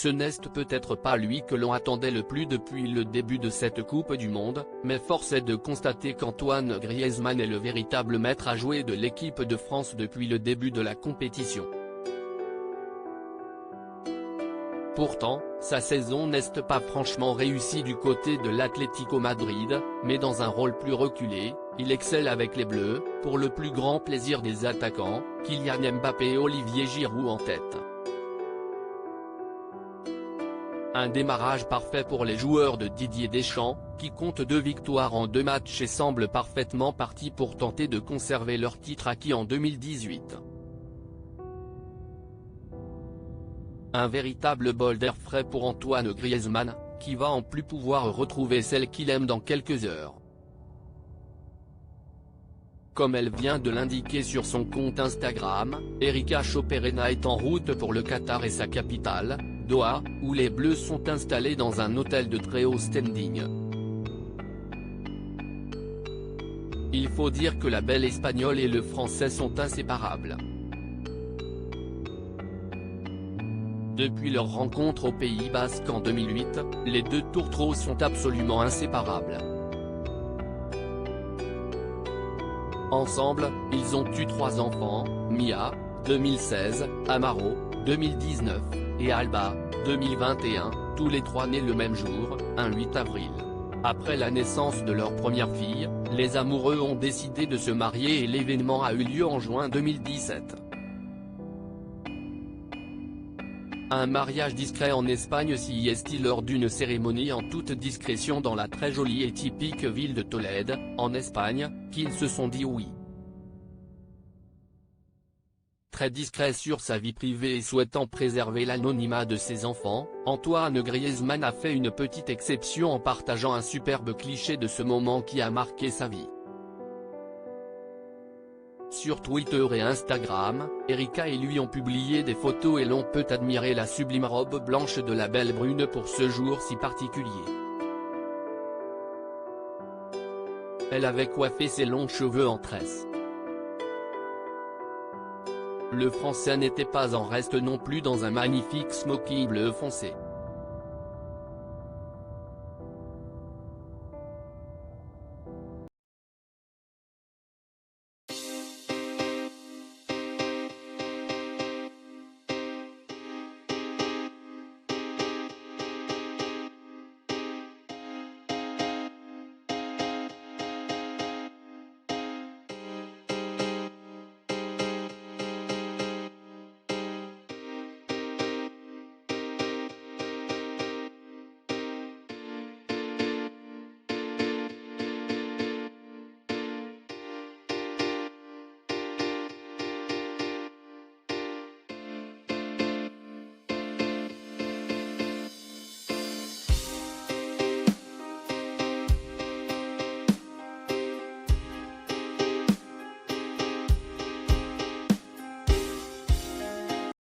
Ce n'est peut-être pas lui que l'on attendait le plus depuis le début de cette Coupe du Monde, mais force est de constater qu'Antoine Griezmann est le véritable maître à jouer de l'équipe de France depuis le début de la compétition. Pourtant, sa saison n'est pas franchement réussie du côté de l'Atlético Madrid, mais dans un rôle plus reculé, il excelle avec les Bleus, pour le plus grand plaisir des attaquants, Kylian Mbappé et Olivier Giroud en tête. Un démarrage parfait pour les joueurs de Didier Deschamps, qui comptent 2 victoires en 2 matchs et semblent parfaitement partis pour tenter de conserver leur titre acquis en 2018. Un véritable bol d'air frais pour Antoine Griezmann, qui va en plus pouvoir retrouver celle qu'il aime dans quelques heures. Comme elle vient de l'indiquer sur son compte Instagram, Erika Choperena est en route pour le Qatar et sa capitale, Doha, où les Bleus sont installés dans un hôtel de très haut standing. Il faut dire que la belle espagnole et le français sont inséparables. Depuis leur rencontre au Pays Basque en 2008, les 2 tourtereaux sont absolument inséparables. Ensemble, ils ont eu 3 enfants, Mia, 2016, Amaro, 2019, et Alba, 2021, tous les 3 nés le même jour, un 8 avril. Après la naissance de leur première fille, les amoureux ont décidé de se marier et l'événement a eu lieu en juin 2017. Un mariage discret en Espagne s'y est lors d'une cérémonie en toute discrétion dans la très jolie et typique ville de Tolède, en Espagne, qu'ils se sont dit oui. Très discret sur sa vie privée et souhaitant préserver l'anonymat de ses enfants, Antoine Griezmann a fait une petite exception en partageant un superbe cliché de ce moment qui a marqué sa vie. Sur Twitter et Instagram, Erika et lui ont publié des photos et l'on peut admirer la sublime robe blanche de la belle brune pour ce jour si particulier. Elle avait coiffé ses longs cheveux en tresse. Le Français n'était pas en reste non plus dans un magnifique smoking bleu foncé.